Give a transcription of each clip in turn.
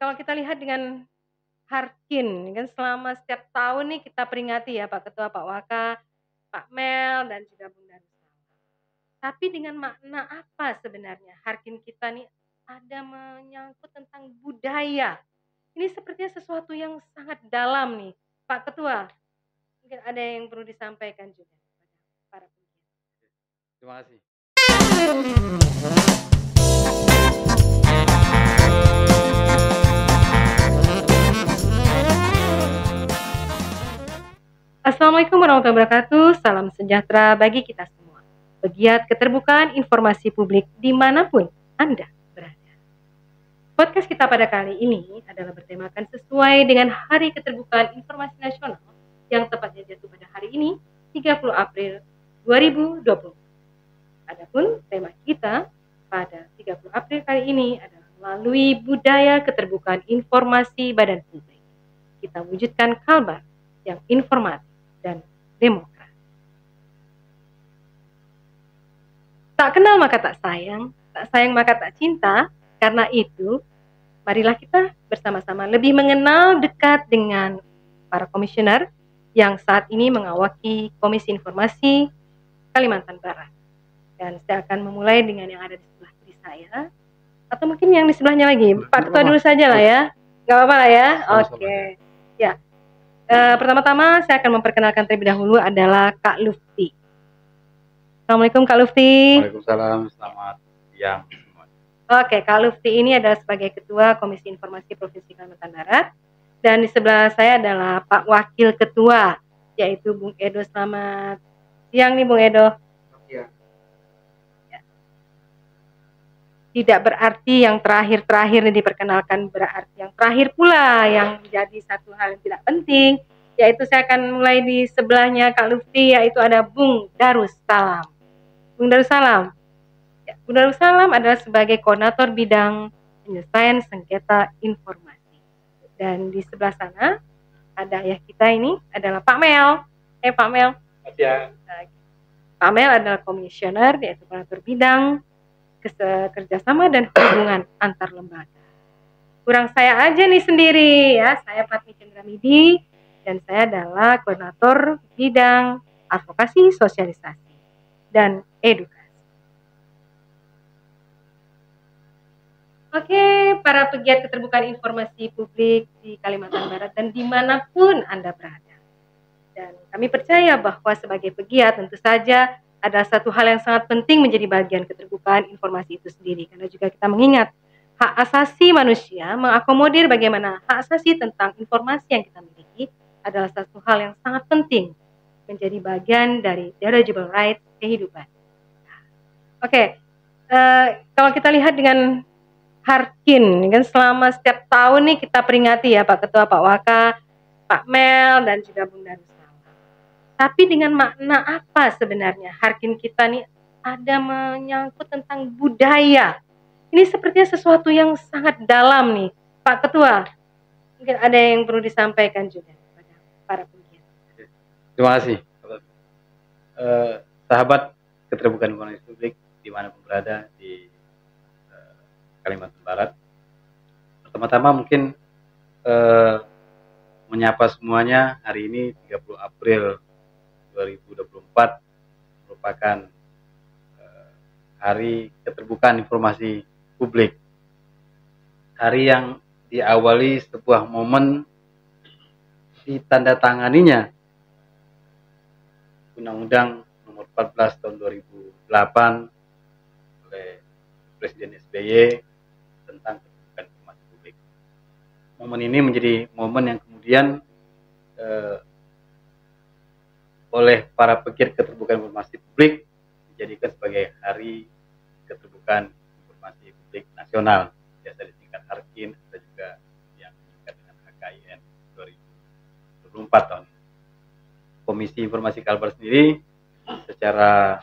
Kalau kita lihat dengan Harkin, kan selama setiap tahun nih kita peringati ya Pak Ketua, Pak Waka, Pak Mel, dan juga Bung Darussalam. Tapi dengan makna apa sebenarnya Harkin kita nih ada menyangkut tentang budaya. Ini sepertinya sesuatu yang sangat dalam nih, Pak Ketua. Mungkin ada yang perlu disampaikan juga kepada para pegiat. Terima kasih. Assalamualaikum warahmatullahi wabarakatuh. Salam sejahtera bagi kita semua. Pegiat keterbukaan informasi publik dimanapun Anda berada. Podcast kita pada kali ini adalah bertemakan sesuai dengan Hari Keterbukaan Informasi Nasional yang tepatnya jatuh pada hari ini, 30 April 2020. Adapun tema kita pada 30 April kali ini adalah melalui budaya keterbukaan informasi badan publik. Kita wujudkan kalbar yang informatif dan demokrat. Tak kenal maka tak sayang maka tak cinta. Karena itu, marilah kita bersama-sama lebih mengenal dekat dengan para komisioner yang saat ini mengawaki Komisi Informasi Kalimantan Barat. Dan saya akan memulai dengan yang ada di sebelah kiri saya, atau mungkin yang di sebelahnya lagi. Pak Ketua dulu saja lah ya, nggak apa-apa lah ya. Oke, ya. Pertama-tama saya akan memperkenalkan terlebih dahulu adalah Kak Lufti. Assalamualaikum Kak Lufti. Waalaikumsalam, selamat siang semua. Oke, Kak Lufti ini adalah sebagai Ketua Komisi Informasi Provinsi Kalimantan Barat. Dan di sebelah saya adalah Pak Wakil Ketua, yaitu Bung Edo. Selamat siang nih Bung Edo. Ya. Tidak berarti yang terakhir-terakhir ini diperkenalkan, berarti yang terakhir pula yang menjadi satu hal yang tidak penting, yaitu saya akan mulai di sebelahnya Kak Lufti, yaitu ada Bung Darussalam. Bung Darussalam. Ya, Bung Darussalam adalah sebagai koordinator bidang penyelesaian sengketa informasi. Dan di sebelah sana ada ayah kita ini adalah Pak Mel. Pak Mel. Ya. Pak Mel adalah komisioner, yaitu koordinator bidang kerjasama dan hubungan antar lembaga. Kurang saya aja nih sendiri ya, saya Fatmi Cendramidi dan saya adalah koordinator bidang advokasi, sosialisasi, dan edukasi. Oke, para pegiat keterbukaan informasi publik di Kalimantan Barat dan dimanapun Anda berada. Dan kami percaya bahwa sebagai pegiat tentu saja adalah satu hal yang sangat penting menjadi bagian keterbukaan informasi itu sendiri. Karena juga kita mengingat hak asasi manusia mengakomodir bagaimana hak asasi tentang informasi yang kita miliki adalah satu hal yang sangat penting menjadi bagian dari derogable right kehidupan. Oke, kalau kita lihat dengan Harkin, kan selama setiap tahun nih kita peringati ya Pak Ketua, Pak Waka, Pak Mel, dan juga Bung Darussalam. Tapi dengan makna apa sebenarnya Harkin kita nih ada menyangkut tentang budaya. Ini sepertinya sesuatu yang sangat dalam nih, Pak Ketua. Mungkin ada yang perlu disampaikan juga kepada para pegiat. Terima kasih. Sahabat keterbukaan informasi publik dimanapun berada di Kalimantan Barat. Pertama-tama mungkin menyapa semuanya. Hari ini 30 April 2024 merupakan Hari Keterbukaan Informasi Publik. Hari yang diawali sebuah momen ditandatanganinya Undang-Undang Nomor 14 Tahun 2008 oleh Presiden SBY tentang keterbukaan informasi publik. Momen ini menjadi momen yang kemudian oleh para pegiat keterbukaan informasi publik dijadikan sebagai Hari Keterbukaan Informasi Publik Nasional, biasa disingkat Harkin, atau juga yang disingkat dengan HKIN 2024 tahun ini. Komisi Informasi Kalbar sendiri secara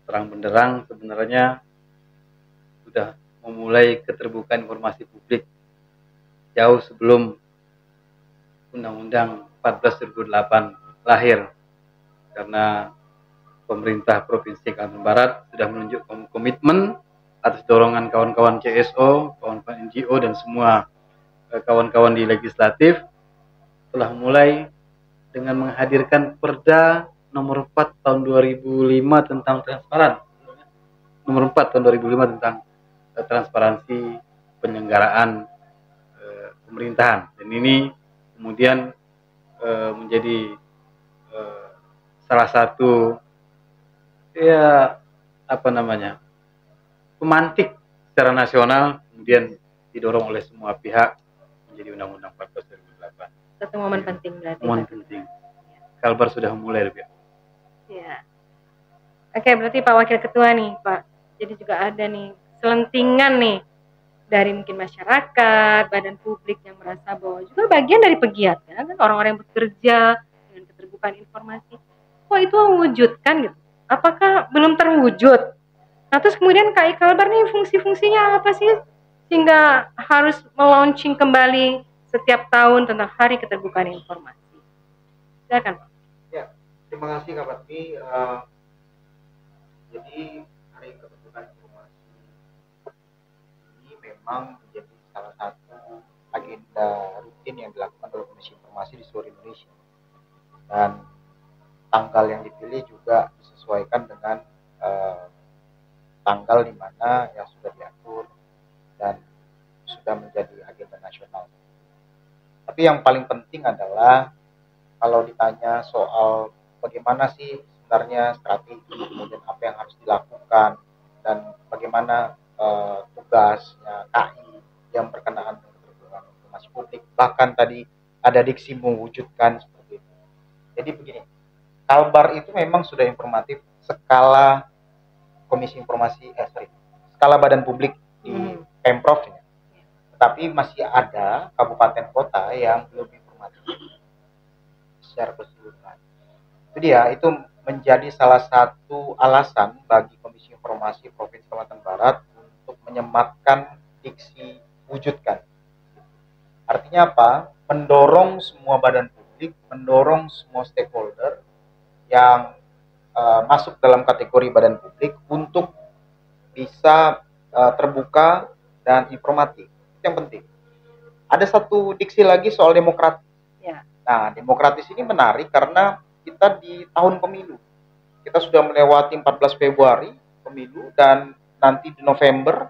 terang benderang sebenarnya sudah memulai keterbukaan informasi publik jauh sebelum Undang-Undang 14 2008 lahir, karena pemerintah Provinsi Kalimantan Barat sudah menunjukkan komitmen atas dorongan kawan-kawan CSO, kawan-kawan NGO dan semua kawan-kawan di legislatif telah mulai dengan menghadirkan Perda nomor 4 tahun 2005 tentang transparan. Nomor 4 tahun 2005 tentang transparansi penyelenggaraan pemerintahan. Dan ini kemudian menjadi salah satu ya apa namanya pemantik secara nasional, kemudian didorong oleh semua pihak menjadi Undang-Undang 14 2008. Satu momen penting berarti. Momen penting. Kalbar sudah mulai lebih. Ya. Oke, berarti Pak Wakil Ketua nih, Pak. Jadi juga ada nih selentingan nih dari mungkin masyarakat, badan publik yang merasa bahwa juga bagian dari pegiat kan orang-orang yang bekerja dengan keterbukaan informasi. Kok itu mewujudkan gitu? Apakah belum terwujud? Nah, terus kemudian KI Kalbar nih fungsi-fungsinya apa sih sehingga harus melaunching kembali setiap tahun tentang Hari Keterbukaan Informasi? Silakan, Pak. Ya, terima kasih Kak Patmi. Jadi Hari Keterbukaan Informasi ini memang menjadi salah satu agenda rutin yang dilakukan oleh Komisi Informasi di seluruh Indonesia. Dan tanggal yang dipilih juga disesuaikan dengan tanggal di mana yang sudah diatur dan sudah menjadi agenda nasional. Tapi yang paling penting adalah kalau ditanya soal bagaimana sih sebenarnya strategi, kemudian apa yang harus dilakukan dan bagaimana tugasnya KI yang berkenaan dengan keterbukaan informasi publik, bahkan tadi ada diksi mewujudkan seperti itu. Jadi begini, Kalbar itu memang sudah informatif skala Komisi Informasi, skala badan publik di Pemprov, tetapi masih ada kabupaten kota yang belum informatif secara keseluruhan. Itu dia, itu menjadi salah satu alasan bagi Komisi Informasi Provinsi Kalimantan Barat untuk menyematkan diksi wujudkan. Artinya apa? Mendorong semua badan publik, mendorong semua stakeholder yang masuk dalam kategori badan publik untuk bisa terbuka dan informatif. Itu yang penting. Ada satu diksi lagi soal demokratis. Ya. Nah, demokratis ini menarik karena kita di tahun pemilu. Kita sudah melewati 14 Februari pemilu dan nanti di November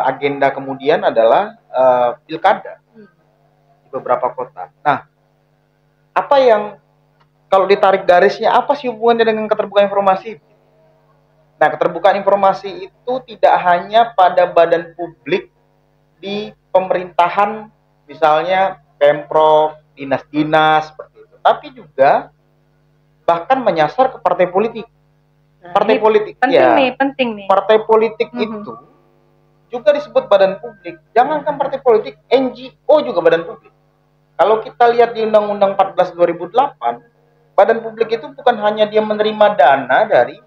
agenda kemudian adalah pilkada di beberapa kota. Nah, apa yang kalau ditarik garisnya, apa sih hubungannya dengan keterbukaan informasi? Nah, keterbukaan informasi itu tidak hanya pada badan publik di pemerintahan, misalnya Pemprov, dinas-dinas, seperti itu. Tapi juga bahkan menyasar ke partai politik. Nah, partai politik, penting nih. Partai politik itu juga disebut badan publik. Jangankan partai politik, NGO juga badan publik. Kalau kita lihat di Undang-Undang 14 2008, badan publik itu bukan hanya dia menerima dana dari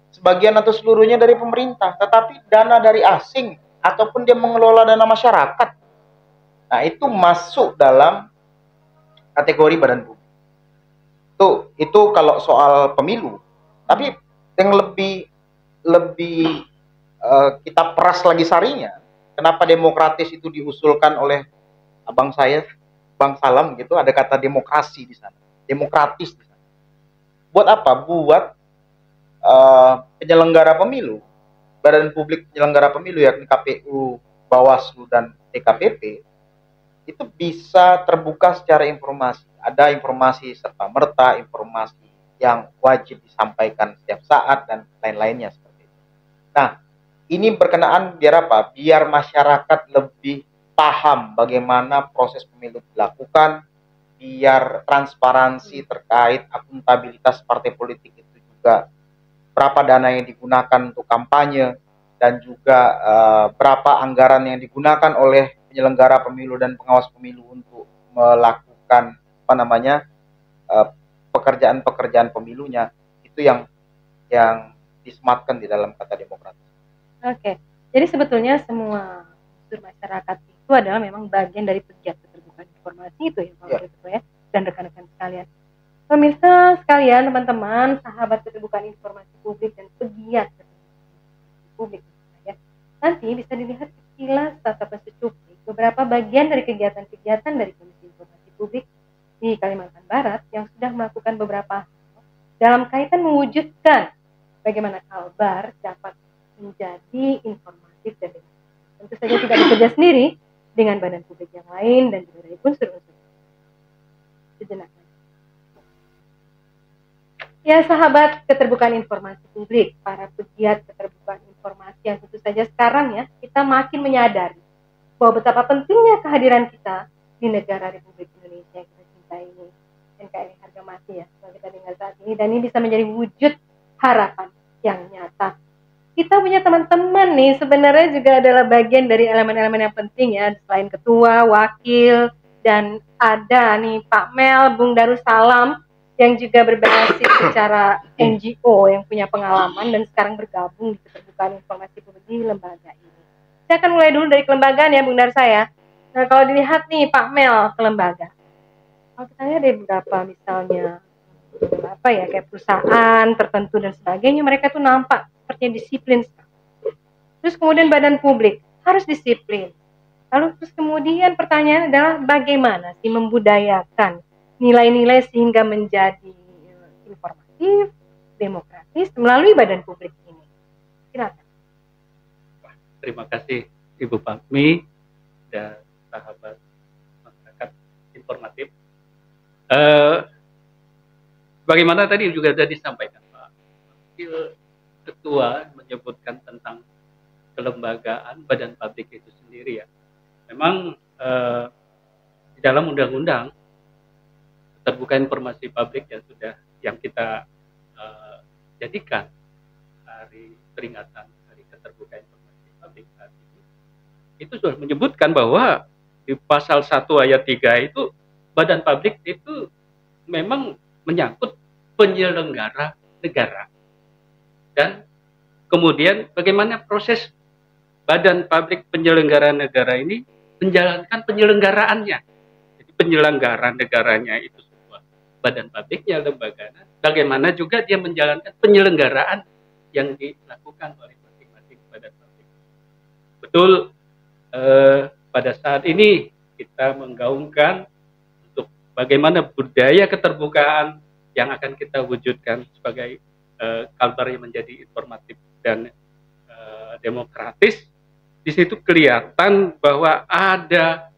sebagian atau seluruhnya dari pemerintah, tetapi dana dari asing ataupun dia mengelola dana masyarakat. Nah, itu masuk dalam kategori badan publik. Itu kalau soal pemilu. Tapi yang lebih kita peras lagi sarinya, kenapa demokratis itu diusulkan oleh abang saya, Bang Salam gitu, ada kata demokrasi di sana. Demokratis. Buat apa? Buat penyelenggara pemilu, badan publik penyelenggara pemilu yakni KPU, Bawaslu dan DKPP itu bisa terbuka secara informasi. Ada informasi serta merta, informasi yang wajib disampaikan setiap saat dan lain-lainnya seperti itu. Nah, ini berkenaan biar apa? Biar masyarakat lebih paham bagaimana proses pemilu dilakukan, biar transparansi terkait akuntabilitas partai politik itu juga berapa dana yang digunakan untuk kampanye dan juga berapa anggaran yang digunakan oleh penyelenggara pemilu dan pengawas pemilu untuk melakukan pekerjaan-pekerjaan pemilunya. Itu yang disematkan di dalam kata demokratis. Oke. Jadi sebetulnya semua unsur masyarakat itu adalah memang bagian dari pegiat keterbukaan informasi itu ya Pak Wakil Ketua ya, dan rekan-rekan sekalian. Pemirsa sekalian, teman-teman, sahabat keterbukaan informasi publik dan pegiat keterbukaan publik Nanti bisa dilihat sekilas tatapan secuplik beberapa bagian dari kegiatan-kegiatan dari Komisi Informasi Publik di Kalimantan Barat yang sudah melakukan beberapa hal dalam kaitan mewujudkan bagaimana Kalbar dapat menjadi informatif dan demokratis. Tentu saja tidak bekerja sendiri dengan badan publik yang lain dan juga dari unsur-unsur. Sejenak. Ya sahabat keterbukaan informasi publik, para pegiat keterbukaan informasi yang tentu saja sekarang ya kita makin menyadari bahwa betapa pentingnya kehadiran kita di negara Republik Indonesia yang kita cintai ini, NKRI harga mati ya yang kita dengar saat ini, dan ini bisa menjadi wujud harapan yang nyata. Kita punya teman-teman nih sebenarnya juga adalah bagian dari elemen-elemen yang penting ya, selain ketua, wakil, dan ada nih Pak Mel, Bung Darussalam yang juga berbasis secara NGO yang punya pengalaman dan sekarang bergabung di keterbukaan informasi publik di lembaga ini. Saya akan mulai dulu dari kelembagaan ya Bung Darsa ya. Nah kalau dilihat nih Pak Mel ke lembaga, kalau kita lihat ada beberapa misalnya apa ya kayak perusahaan tertentu dan sebagainya, mereka tuh nampak sepertinya disiplin. Terus kemudian badan publik harus disiplin. Lalu terus kemudian pertanyaan adalah bagaimana sih membudayakan nilai-nilai sehingga menjadi informatif, demokratis melalui badan publik ini. Silakan. Terima kasih Ibu Fahmi dan sahabat masyarakat informatif. Bagaimana tadi juga sudah disampaikan Pak Wakil Ketua menyebutkan tentang kelembagaan badan publik itu sendiri ya. Memang di dalam undang-undang keterbukaan informasi publik yang sudah yang kita jadikan hari peringatan hari keterbukaan informasi publik saat ini, itu sudah menyebutkan bahwa di pasal 1 ayat 3 itu badan publik itu memang menyangkut penyelenggara negara. Dan kemudian bagaimana proses badan publik penyelenggara negara ini menjalankan penyelenggaraannya. Jadi penyelenggara negaranya itu sebuah badan publiknya, lembaganya. Bagaimana juga dia menjalankan penyelenggaraan yang dilakukan oleh masing-masing badan publik. Betul, pada saat ini kita menggaungkan untuk bagaimana budaya keterbukaan yang akan kita wujudkan sebagai Kalbar yang menjadi informatif dan demokratis. Di situ kelihatan bahwa ada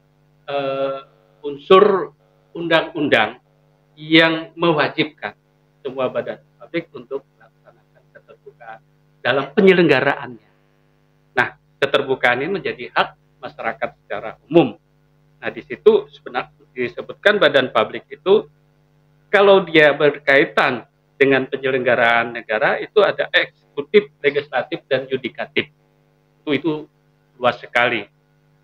unsur undang-undang yang mewajibkan semua badan publik untuk melaksanakan keterbukaan dalam penyelenggaraannya. Nah, keterbukaan ini menjadi hak masyarakat secara umum. Nah, di situ sebenarnya disebutkan badan publik itu kalau dia berkaitan dengan penyelenggaraan negara itu ada eksekutif, legislatif, dan yudikatif. Itu luas sekali.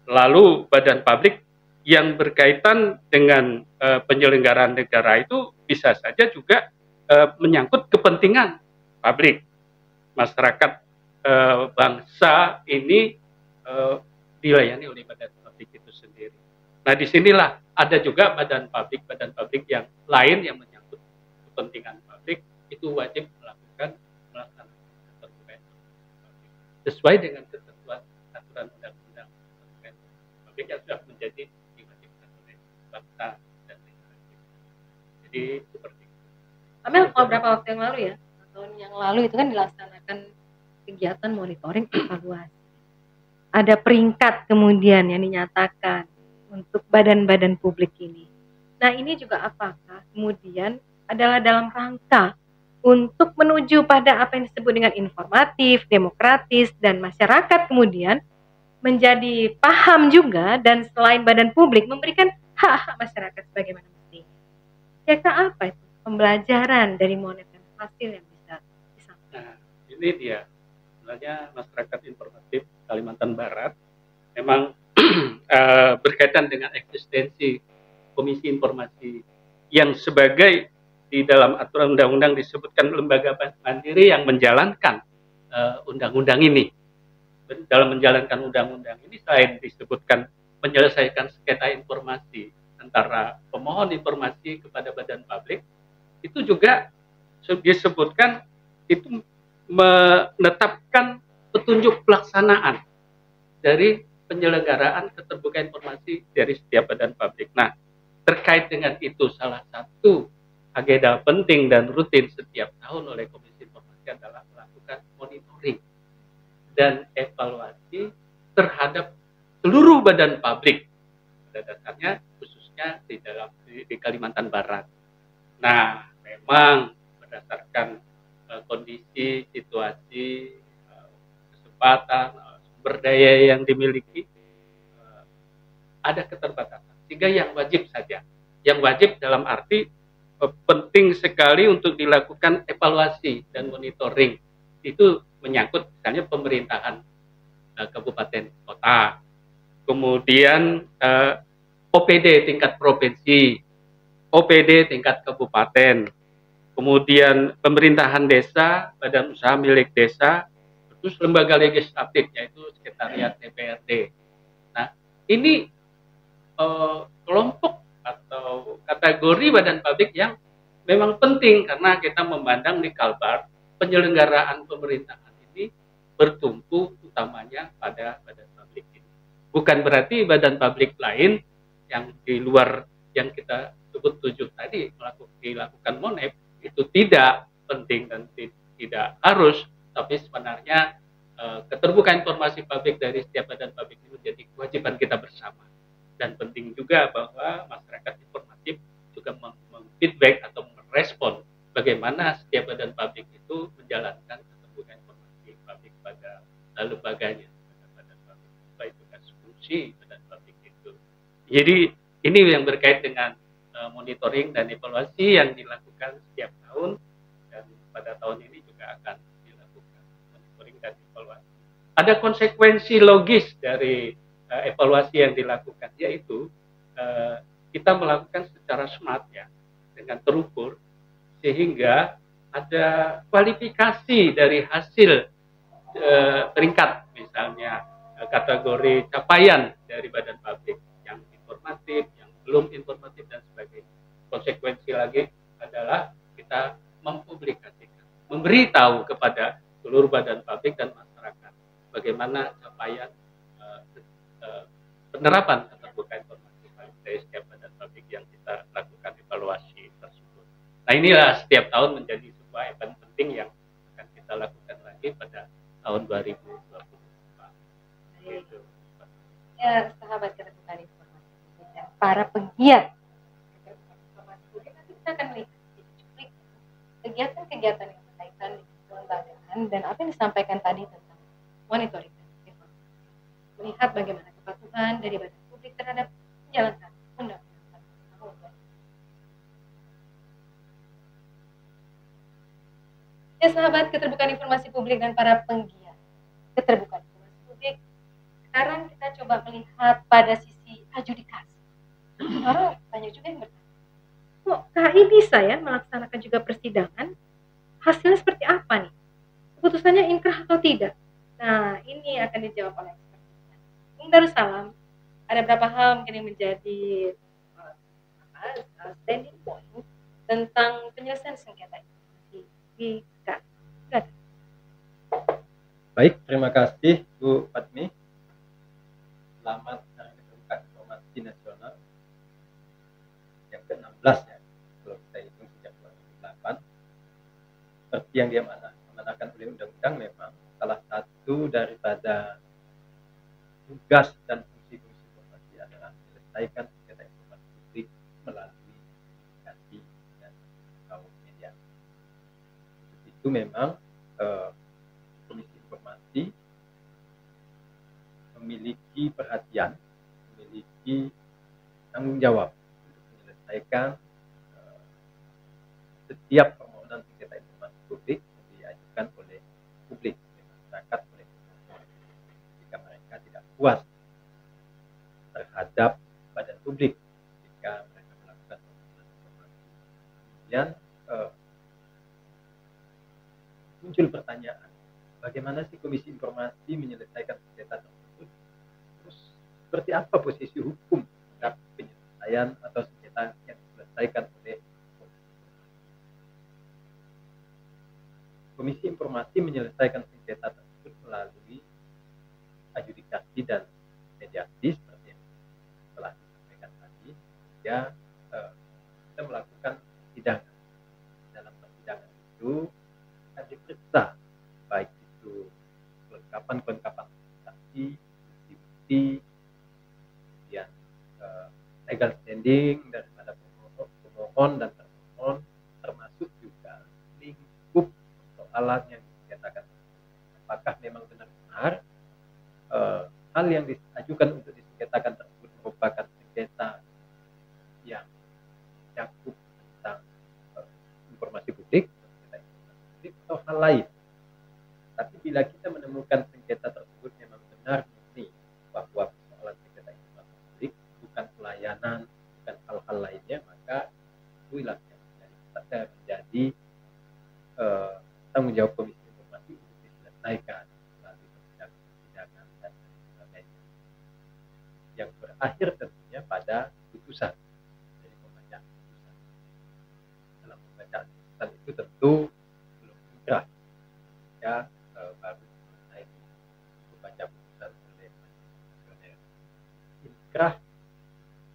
Lalu badan publik yang berkaitan dengan penyelenggaraan negara itu bisa saja juga menyangkut kepentingan publik. Masyarakat bangsa ini dilayani oleh badan publik itu sendiri. Nah, disinilah ada juga badan publik yang lain yang menyangkut kepentingan publik itu wajib melaksanakan keterbukaan publik sesuai dengan ketentuan aturan undang-undang keterbukaan publik yang sudah menjadi diwajibkan oleh bangsa dan negara. Jadi seperti itu. Amel, beberapa waktu yang lalu ya, tahun yang lalu itu kan dilaksanakan kegiatan monitoring evaluasi. Ada peringkat kemudian yang dinyatakan untuk badan-badan publik ini. Nah, ini juga apakah kemudian adalah dalam rangka untuk menuju pada apa yang disebut dengan informatif, demokratis, dan masyarakat kemudian menjadi paham juga dan selain badan publik memberikan hak-hak masyarakat sebagaimana mestinya. Kira-kira apa itu pembelajaran dari monitor hasil yang bisa disampaikan? Nah, ini dia. Sebenarnya masyarakat informatif Kalimantan Barat memang berkaitan dengan eksistensi Komisi Informasi yang sebagai di dalam aturan undang-undang disebutkan lembaga mandiri yang menjalankan undang-undang ini. Dalam menjalankan undang-undang ini selain disebutkan menyelesaikan sengketa informasi antara pemohon informasi kepada badan publik, itu juga disebutkan itu menetapkan petunjuk pelaksanaan dari penyelenggaraan keterbukaan informasi dari setiap badan publik. Nah, terkait dengan itu, salah satu agenda penting dan rutin setiap tahun oleh Komisi Informasi adalah melakukan monitoring dan evaluasi terhadap seluruh badan publik, pada dasarnya khususnya di Kalimantan Barat. Nah, memang berdasarkan kondisi, situasi, kesempatan, sumber daya yang dimiliki, ada keterbatasan. Sehingga yang wajib saja, yang wajib dalam arti penting sekali untuk dilakukan evaluasi dan monitoring. Itu menyangkut misalnya pemerintahan kabupaten kota, kemudian OPD tingkat provinsi, OPD tingkat kabupaten, kemudian pemerintahan desa, badan usaha milik desa, terus lembaga legislatif yaitu sekretariat DPRD. Nah, ini kelompok atau kategori badan publik yang memang penting karena kita memandang di Kalbar penyelenggaraan pemerintahan ini bertumpu utamanya pada badan publik ini. Bukan berarti badan publik lain yang di luar yang kita sebut 7 tadi dilakukan monep itu tidak penting dan tidak harus, tapi sebenarnya keterbukaan informasi publik dari setiap badan publik ini menjadi kewajiban kita bersama. Dan penting juga bahwa masyarakat informatif juga mengfeedback atau merespon bagaimana setiap badan publik itu menjalankan keterbukaan informasi publik pada lembaganya, pada badan publik, baik tugas fungsi badan publik itu. Jadi ini yang berkait dengan monitoring dan evaluasi yang dilakukan setiap tahun, dan pada tahun ini juga akan dilakukan monitoring dan evaluasi. Ada konsekuensi logis dari evaluasi yang dilakukan, yaitu kita melakukan secara smart ya, dengan terukur, sehingga ada kualifikasi dari hasil peringkat, misalnya kategori capaian dari badan publik yang informatif, yang belum informatif dan sebagainya. Konsekuensi lagi adalah kita mempublikasikan, memberitahu kepada seluruh badan publik dan masyarakat bagaimana capaian penerapan keterbukaan informasi dari setiap badan publik yang kita lakukan evaluasi tersebut. Nah, inilah setiap tahun menjadi sebuah event penting yang akan kita lakukan lagi pada tahun 2024. Gitu. Ya, sahabat keterbukaan informasi publik dan para pegiat keterbukaan informasi publik, nanti kita akan melihat kegiatan-kegiatan yang berkaitan dengan kelembagaan dan apa yang disampaikan tadi tentang monitoring dan evaluasi. Melihat bagaimana kepatuhan dari badan publik terhadap menjalankan undang-undang tahun 2000. Ya, sahabat keterbukaan informasi publik dan para penggiat keterbukaan informasi publik, sekarang kita coba melihat pada sisi adjudikasi. Orang banyak juga yang bertanya, kok KAI bisa ya melaksanakan juga persidangan? Hasilnya seperti apa nih? Keputusannya inkrah atau tidak? Nah, ini akan dijawab oleh expert. Bung Darussalam, ada berapa hal mungkin yang menjadi standing point tentang penyelesaian sengketa informasi di KAI. Baik, terima kasih Bu Fatmi. Selamat Hari Keterbukaan Informasi Nasional yang ke-16 ya, kalau kita hitung sejak 2008. Seperti yang diamanahkan oleh undang-undang, memang salah satu daripada tugas dan fungsi-fungsi informasi adalah menyelesaikan sengketa informasi publik melalui komunikasi dan media. Itu memang Komisi Informasi memiliki perhatian, memiliki tanggung jawab untuk menyelesaikan setiap permohonan sengketa informasi publik yang diajukan oleh publik, oleh masyarakat, oleh pemohon. Jika mereka tidak puas terhadap badan publik, jika mereka melakukan permohonan informasi, kemudian muncul pertanyaan, bagaimana sih Komisi Informasi menyelesaikan sengketa tersebut? Terus seperti apa posisi hukum terhadap penyelesaian atau sengketa yang diselesaikan oleh Komisi Informasi menyelesaikan sengketa tersebut melalui adjudikasi. dan mediasi seperti yang telah disampaikan tadi, ya kita melakukan persidangan. Dalam persidangan itu akan diperiksa baik itu kelengkapan saksi, bukti-bukti, kemudian legal standing daripada pemohon dan termohon, termasuk juga lingkup persoalan yang disengketakan. Apakah memang benar-benar hal yang diajukan untuk disengketakan tersebut merupakan sengketa yang mencakup tentang informasi publik atau hal lain. Tapi bila kita menemukan sengketa tersebut memang benar murni bahwa persoalan sengketa informasi publik bukan pelayanan, bukan hal-hal lainnya, maka itulah yang menjadi tanggung jawab Komisi Informasi untuk diselesaikan melalui persidangan dan sebagainya. Yang berakhir tentunya pada putusan dari pembacaan putusan. Dalam pembacaan putusan itu tentu belum inkrah, ya baru selesai membaca putusan oleh komisioner. Inkrah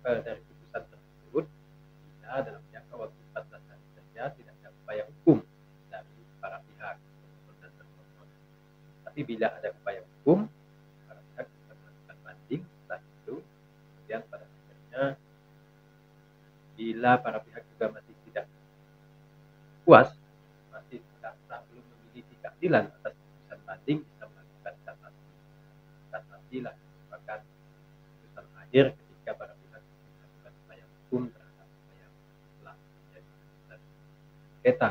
dari putusan tersebut bila dalam jangka waktu 14 hari saja tidak ada upaya hukum dari para pihak pemohon dan termohon. Tapi bila ada upaya hukum, para pihak bisa melakukan banding. Setelah itu, kemudian pada akhirnya bila para pihak juga masih tidak puas, masih belum memiliki keadilan atas putusan banding, bisa melakukan kasasi. Kasasi lah merupakan putusan akhir ketika para pihak melakukan upaya hukum terhadap apa yang telah menjadi putusan sengketa.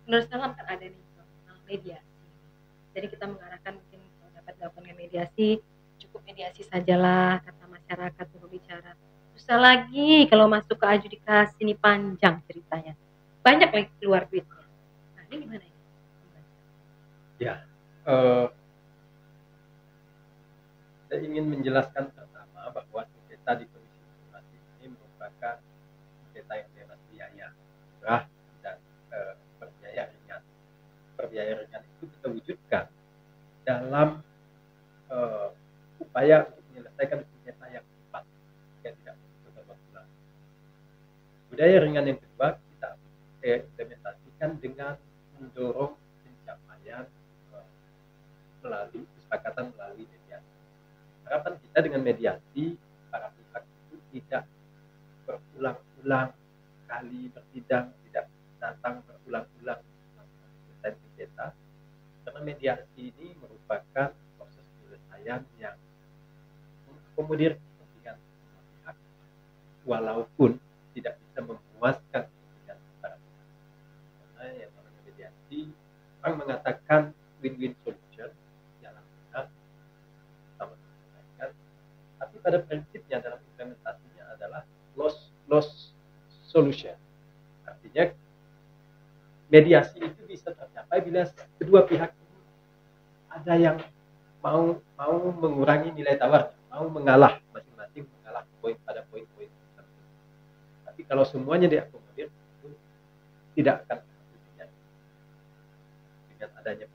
Menurut Salam kan ada nih tentang mediasi. Jadi kita mengarahkan mungkin kalau dapat dilakukan mediasi, cukup mediasi sajalah kata masyarakat berbicara. Susah lagi kalau masuk ke adjudikasi ini panjang ceritanya. Banyak lagi keluar duitnya. Nah ini gimana ya? Ya, saya ingin menjelaskan pertama bahwa sengketa di Komisi Informasi ini merupakan sengketa yang bebas biaya, murah, dan berbiaya ringan. Berbiaya ringan itu kita wujudkan dalam upaya untuk menyelesaikan sengketa yang cepat, yang tidak berulang. Budaya ringan yang kedua kita implementasikan dengan mendorong pencapaian melalui kesepakatan melalui mediasi. Harapan kita dengan mediasi, para pihak itu tidak berulang-ulang kali bersidang, tidak datang berulang-ulang selesai sengketa, karena mediasi ini merupakan proses penyelesaian yang mengakomodir kepentingan semua pihak, walaupun tidak bisa memuaskan kepentingan para pihak. Karena yang namanya mediasi, orang mengatakan win-win solution, jalan tengah, sama-sama. Tapi pada prinsipnya dalam implementasinya adalah loss solution. Artinya mediasi itu bisa tercapai bila kedua pihak ini ada yang mau mengurangi nilai tawar, mau mengalah, masing-masing mengalah pada poin-poin tertentu. Tapi kalau semuanya diakomodir, itu tidak akan terjadi. Dengan adanya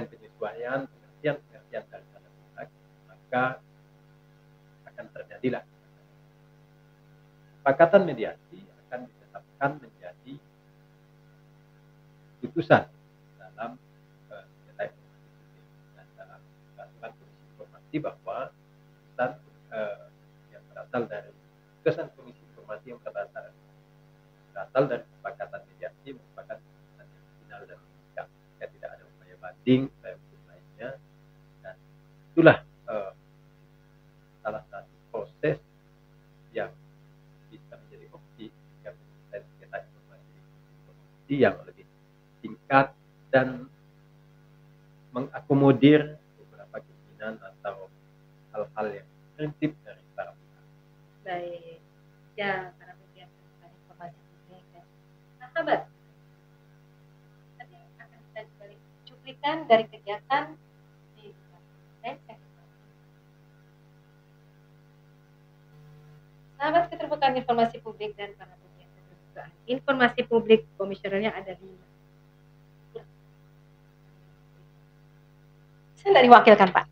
penyesuaian, pengertian dari para pihak, maka akan terjadilah kesepakatan mediasi akan ditetapkan menjadi putusan dalam sengketa informasi publik dan dalam peraturan Komisi Informasi bahwa putusan yang berasal dari keputusan Komisi Informasi yang berasal dari kesepakatan mediasi merupakan putusan yang final dan mengikat. Jika tidak ada upaya banding, upaya hukum lainnya, dan itulah salah satu proses yang bisa menjadi opsi jika penyelesaian sengketa informasi yang lebih singkat dan mengakomodir beberapa keinginan atau hal-hal yang prinsip dari para pihak. Baik, ya para pegiat informasi publik dan sahabat. Nanti akan kita balik cuplikan dari kegiatan di sahabat keterbukaan informasi publik dan para pegiat keterbukaan informasi publik. Komisionernya ada 5. Saya nggak diwakilkan, Pak.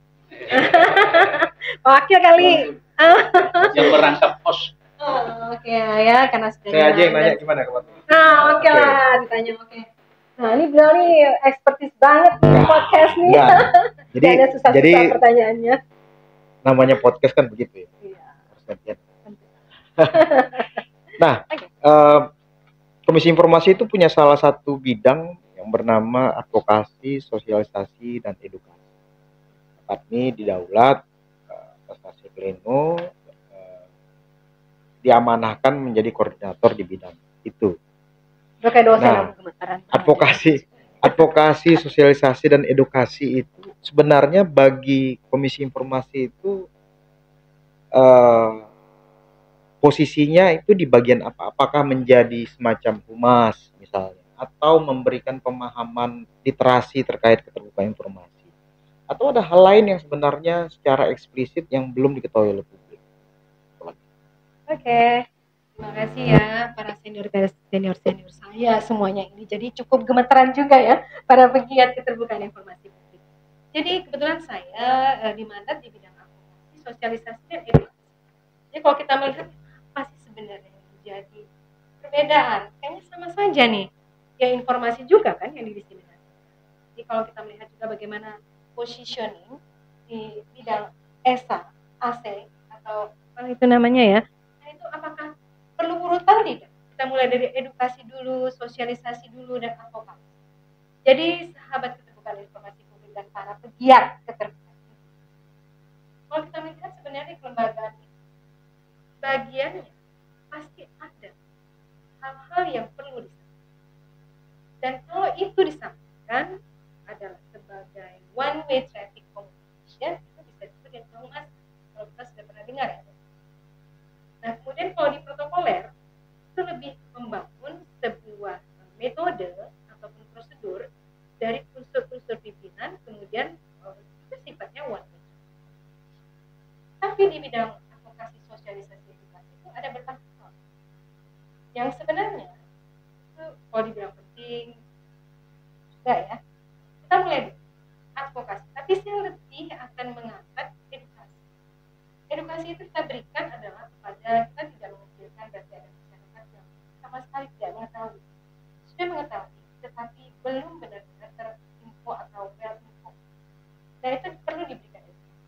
Wakil kali. Yang merangkap pos. Oh, oke ya, karena sudah Saya aja yang diundang. nanya gimana kawan? Nah, oke lah, ditanya oke. Nah, ini beliau nih ekspertis banget di podcast nih. Jadi Ada susah-susah pertanyaannya. namanya podcast kan begitu ya. Iya. Harus gantian. Nah, Komisi Informasi itu punya salah satu bidang yang bernama advokasi, sosialisasi, dan edukasi. Kami didaulat prestasi pleno diamanahkan menjadi koordinator di bidang itu. Kayak dosen Nah, aku gemetaran. advokasi, sosialisasi, dan edukasi itu sebenarnya bagi Komisi Informasi itu posisinya itu di bagian apa? Apakah menjadi semacam humas misalnya, atau memberikan pemahaman literasi terkait keterbukaan informasi, atau ada hal lain yang sebenarnya secara eksplisit yang belum diketahui oleh publik? Oke. Terima kasih ya para senior saya semuanya ini. Jadi cukup gemeteran juga ya para pegiat keterbukaan informasi publik. Jadi kebetulan saya dimandat di bidang advokasi, sosialisasi, dan edukasi. Jadi kalau kita melihat apa sih sebenarnya yang menjadi perbedaan, kayaknya sama saja nih. Ya informasi juga kan yang didiseminasikan. Jadi kalau kita melihat juga bagaimana positioning di bidang ESA, AC atau apa itu namanya ya, nah itu apakah perlu urutan tidak? Kita mulai dari edukasi dulu, sosialisasi dulu, dan advokasi. Jadi sahabat keterbukaan informasi publik dan para pegiat keterbukaan, kalau kita melihat sebenarnya kelembagaan itu bagiannya pasti ada hal-hal yang perlu disampaikan. Dan kalau itu disampaikan adalah sebagai one way traffic communication, itu bisa disebut dengan humas kalau kita sudah pernah dengar ya. Nah kemudian kalau di protokoler itu lebih membangun sebuah metode ataupun prosedur dari unsur-unsur pimpinan, kemudian itu sifatnya one way. Tapi di bidang advokasi, sosialisasi, edukasi itu ada bertahap yang sebenarnya itu kalau dibilang penting juga ya. Kita mulai dari advokasi, tapi saya lebih akan mengangkat edukasi. Edukasi itu kita berikan adalah kepada kita tidak mengecilkan berarti ada masyarakat yang sama sekali tidak mengetahui, sudah mengetahui tetapi belum benar-benar terinfo atau well info. Nah itu perlu diberikan edukasi.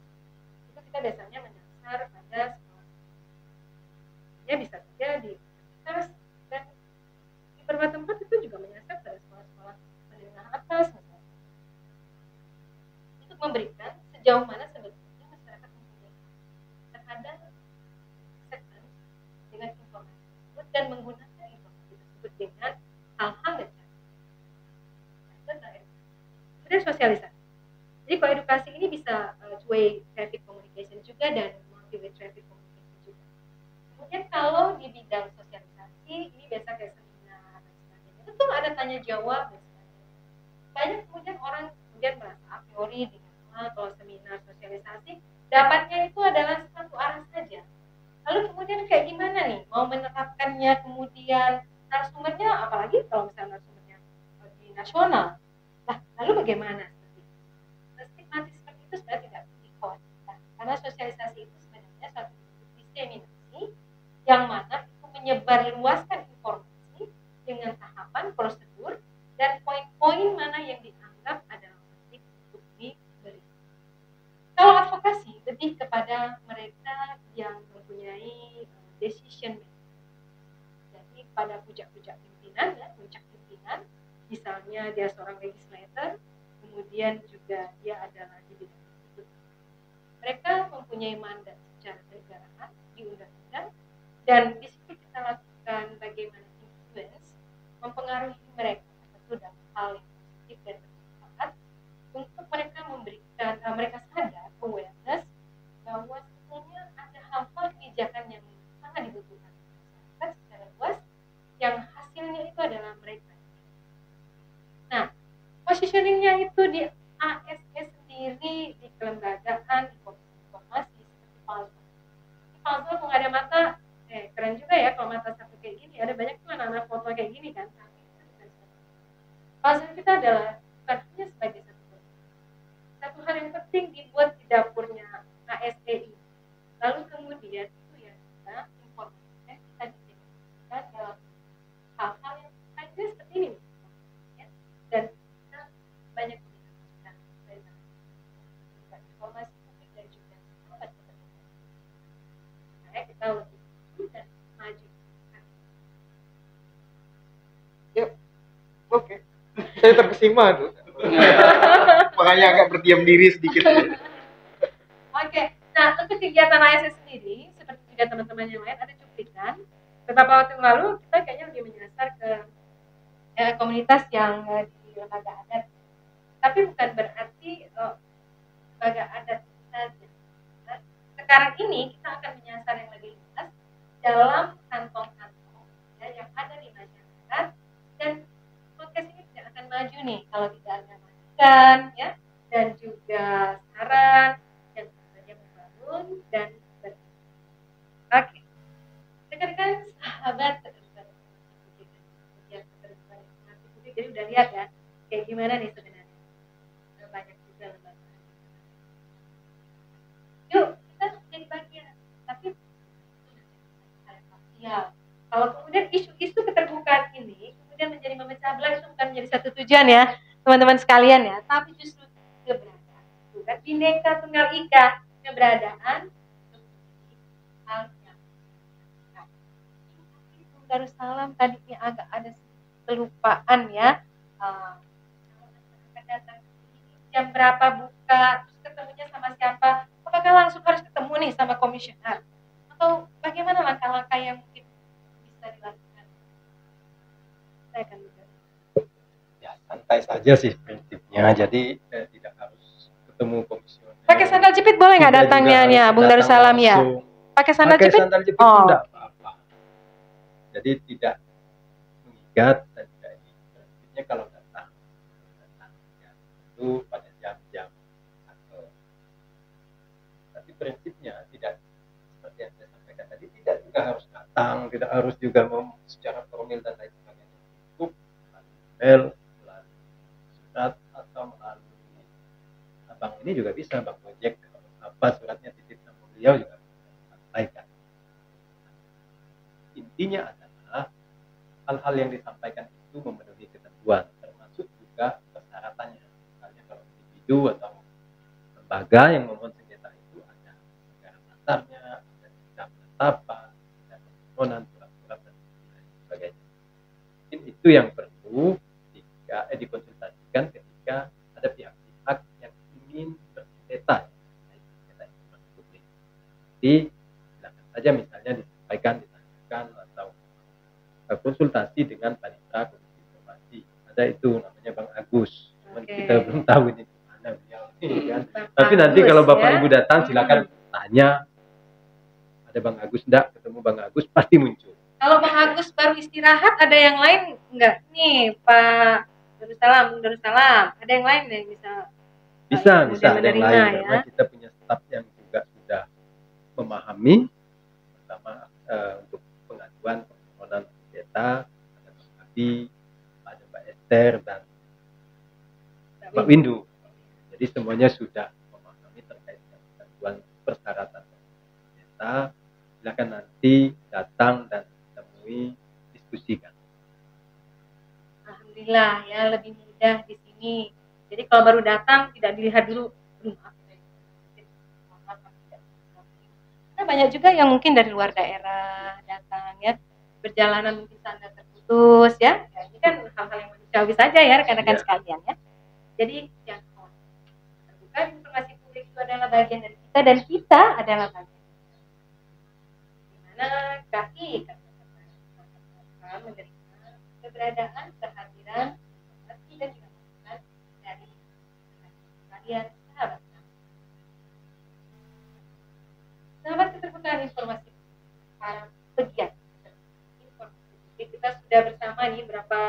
Itu kita biasanya menyasar pada sekolah. Ya bisa saja di universitas dan di beberapa tempat itu juga menyasar pada sekolah-sekolah menengah atas misalnya. Untuk memberikan sejauh mana sebetulnya masyarakat mempunyai terhadap segmen dengan informasi tersebut dan menggunakan informasi tersebut dengan hal-hal yang canggih. Kemudian sosialisasi. Jadi kalau edukasi ini bisa two-way traffic communication juga dan multi-way traffic communication juga. Kemudian kalau di bidang sosialisasi ini biasa kayak seminar dan sebagainya, itu tuh ada tanya jawab dan sebagainya. Banyak kemudian orang kemudian merasa a priori dengan kalau seminar sosialisasi dapatnya itu adalah satu arah saja. Lalu kemudian kayak gimana nih mau menerapkannya, kemudian narasumbernya, apalagi kalau misalnya narasumbernya di nasional. Nah, lalu bagaimana? Stigmatis seperti itu sebenarnya tidak dikhawatirkan, karena sosialisasi itu sebenarnya suatu bentuk diseminasi yang mana itu menyebarluaskan informasi dengan tahapan, prosedur, dan poin-poin mana yang dianggap adalah penting untuk diberi. Kalau advokasi lebih kepada mereka yang mempunyai decision making. Jadi pada puncak-puncak pimpinan, ya, puncak pimpinan, misalnya dia seorang legislator, kemudian juga dia adalah di bidang eksekutif. Mereka mempunyai mandat secara kenegaraan di undang-undang, dan di situ kita lakukan bagaimana influence mempengaruhi mereka tentu dalam hal yang positif dan bermanfaat untuk mereka memberikan mereka sadar awareness bahwa sebetulnya ada hal-hal kebijakan yang sangat dibutuhkan masyarakat secara luas yang hasilnya itu adalah mereka. Nah, positioningnya itu di ASE sendiri, di kelembagaan, di komisi informasi seperti puzzle. Di puzzle kalau nggak ada mata, keren juga ya kalau mata satu kayak gini. Ada banyak tuh anak-anak foto kayak gini kan. Tapi itu bukan puzzle kita adalah bukan hanya sebagai satu hal yang informasi publik dan juga sahabat keterbukaan. Supaya kita lebih maju dan maju. Ya, oke. Saya terkesima tuh. Makanya agak berdiam diri sedikit. Oke, nah untuk kegiatan ASN sendiri, seperti juga teman-teman yang lain ada cuplikan. Beberapa waktu yang lalu kita kayaknya lebih menyasar ke komunitas yang di lembaga adat. Tapi bukan berarti lembaga adat saja. Nah, sekarang ini kita akan menyasar yang lebih luas dalam kantong-kantong ya, yang ada di masyarakat, dan podcast ini tidak akan maju nih kalau tidak ada masukan ya, dan juga saran yang saja membangun dan oke. Rekan-rekan sahabat keterbukaan informasi, jadi udah lihat ya kayak gimana nih sebenarnya, banyak juga lembaga. Yuk kita jadi bagian, tapi ya kalau kemudian isu-isu keterbukaan ini kemudian menjadi memecah belah, itu bukan menjadi satu tujuan ya teman-teman sekalian ya, tapi justru keberadaan, bukan bineka tunggal ika, keberadaan hal yang Darussalam tadi ini agak ada kelupaan ya. Akan datang jam berapa buka, terus ketemunya sama siapa, apakah langsung harus ketemu nih sama komisioner, atau bagaimana langkah-langkah yang mungkin bisa dilakukan? Saya akan Ya, santai saja sih prinsipnya. Jadi tidak harus ketemu komisioner. pakai sandal jepit boleh nggak datangnya ya, Bung Darussalam ya? Pakai sandal jepit? Sandal jepit tidak apa-apa. Jadi tidak mengikat dan tidak ini. Prinsipnya kalau datang ya, itu pada jam-jam atau, tapi prinsipnya tidak seperti yang saya sampaikan tadi, tidak juga harus datang, tidak harus juga secara formal dan lain sebagainya. Cukup melalui email, melalui surat, atau melalui abang ini juga bisa, bang Project, apa suratnya titip sama beliau juga bisa sampaikan. Intinya adalah hal-hal yang disampaikan itu memenuhi ketentuan, termasuk juga persyaratannya. Misalnya kalau individu atau lembaga yang memohon sengketa itu ada negara dasarnya, ada sidang penetapan, ada permohonan surat-surat dan lain sebagainya. Mungkin itu yang perlu dikonsultasikan ketika ada pihak-pihak yang ingin bersengketa informasi publik. Jadi silakan saja misalnya disampaikan, ditanyakan, atau konsultasi dengan Panitra Komisi Informasi. Ada itu namanya Bang Agus. Cuman kita belum tahu ini di mana beliau kan. Tapi nanti kalau Bapak Ibu datang silakan tanya. Ada Bang Agus enggak? Ketemu Bang Agus pasti muncul. Kalau Bang Agus baru istirahat, ada yang lain enggak? Nih Pak Darussalam, ada yang lain yang bisa ada yang lain ya? Karena kita punya staf yang juga sudah memahami, pertama untuk pengaduan permohonan sengketa, ada Bang Abi, ada Mbak Esther, dan Mbak Windu. Jadi semuanya sudah memahami terkait dengan ketentuan persyaratan sengketa. Silakan nanti datang dan temui, diskusikan. Alhamdulillah ya, lebih mudah di sini. Jadi kalau baru datang tidak dilihat dulu, karena banyak juga yang mungkin dari luar daerah datang ya, perjalanan mungkin sandal terputus ya. Ini kan hal-hal yang manusiawi saja ya rekan-rekan sekalian ya. Jadi jangan khawatir, terbuka informasi publik itu adalah bagian dari kita, dan kita adalah bagian dimana KI akan menerima keberadaan, kehadiran, informasi dan juga masukan dari kalian sahabat keterbukaan informasi, para pegiat informasi. Kita sudah bersama nih berapa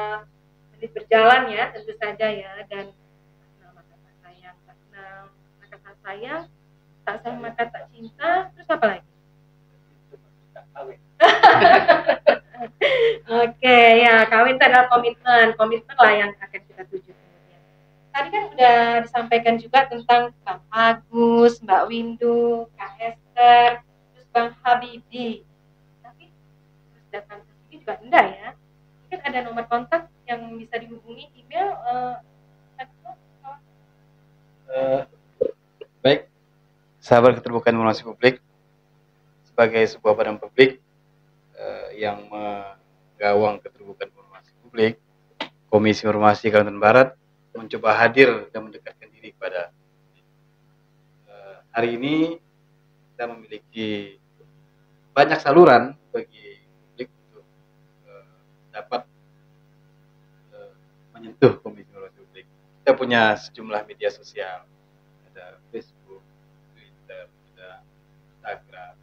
menit berjalan ya, tentu saja ya, dan maka tak sayang, tak kenal, maka tak sayang, tak sayang maka tak cinta, terus apa lagi? Oke, ya, kawin itu adalah komitmen lah yang akan kita tuju kemudian. Tadi kan udah disampaikan juga tentang Bang Agus, Mbak Windu, Kak Esther, terus Bang Habibie. Tapi terus datang ke sini juga enggak ya? Mungkin ada nomor kontak yang bisa dihubungi, email, Baik, sahabat keterbukaan informasi publik, sebagai sebuah badan publik yang menggawang keterbukaan informasi publik, Komisi Informasi Kalimantan Barat mencoba hadir dan mendekatkan diri kepada hari ini kita memiliki banyak saluran bagi publik untuk dapat menyentuh Komisi Informasi Publik. Kita punya sejumlah media sosial, ada Facebook, Twitter, ada Instagram,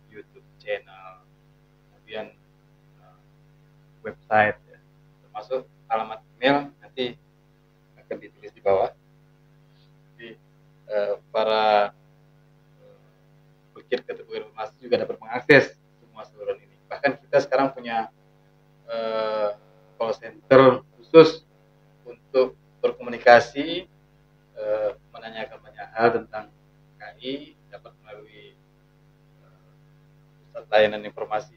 YouTube channel, kemudian website, ya, termasuk alamat email nanti akan ditulis di bawah. Jadi para pegiat keterbukaan informasi juga dapat mengakses semua saluran ini. Bahkan kita sekarang punya call center khusus untuk berkomunikasi, menanyakan banyak hal tentang KI, dapat melalui pusat layanan informasi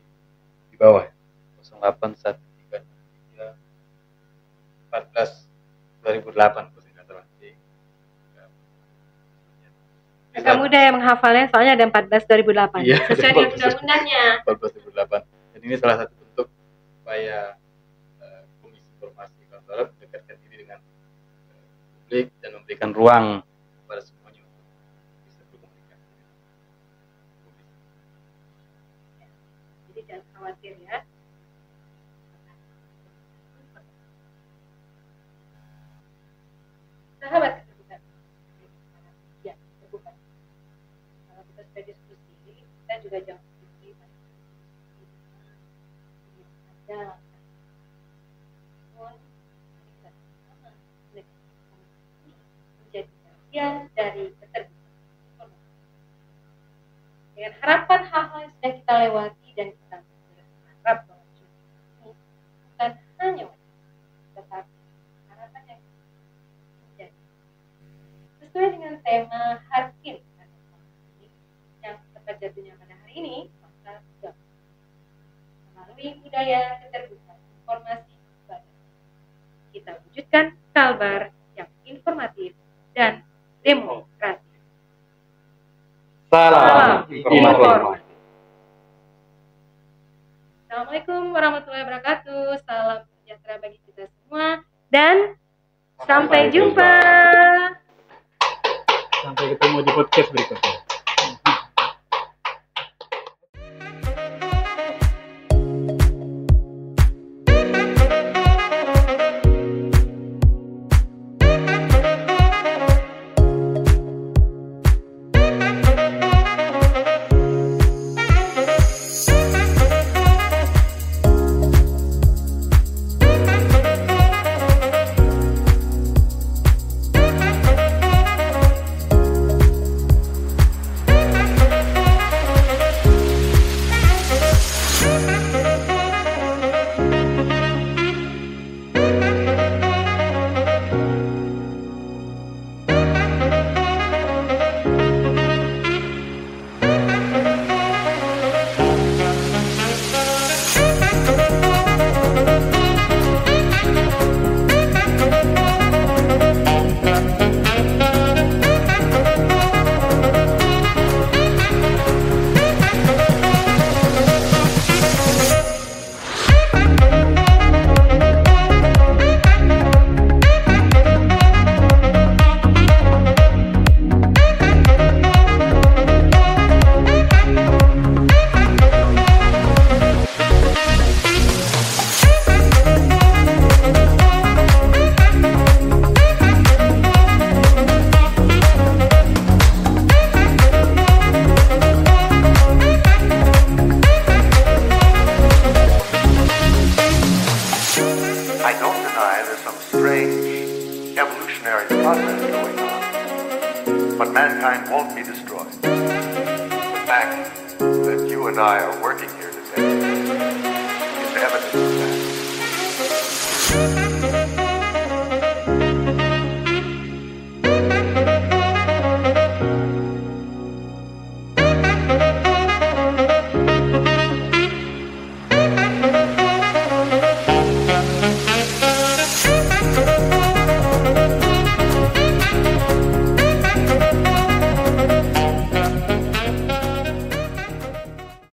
di bawah, 0813 14 2008. Agak mudah ya menghafalnya, soalnya ada 14 2008. Iya, Sesuai dengan undang-undangnya. 14 2008. Dan ini salah satu bentuk upaya Komisi Informasi Kalimantan Barat mendekatkan diri dengan publik dan memberikan ruang kepada semuanya untuk bisa berkomunikasi. Jadi jangan khawatir ya. Sahabat keterbukaan. Ya, terbuka. Kalau kita sudah diskusi, kita juga jangan diskusi ada menjadi bagian dari keterbukaan. Dengan harapan hal-hal yang sudah kita lewati dan kita berharap bahwa ini bukan hanya wajib, tetapi harapan yang menjadi sesuai dengan tema Harkin yang tepat jatuhnya pada hari ini, maka juga melalui budaya keterbukaan informasi kita wujudkan Kalbar yang informatif dan demokratis. Salam informasi. Assalamualaikum warahmatullahi wabarakatuh. Salam sejahtera bagi kita semua dan sampai jumpa. Sampai ketemu di podcast berikutnya. But mankind won't be destroyed. The fact that you and I are working here today is evidence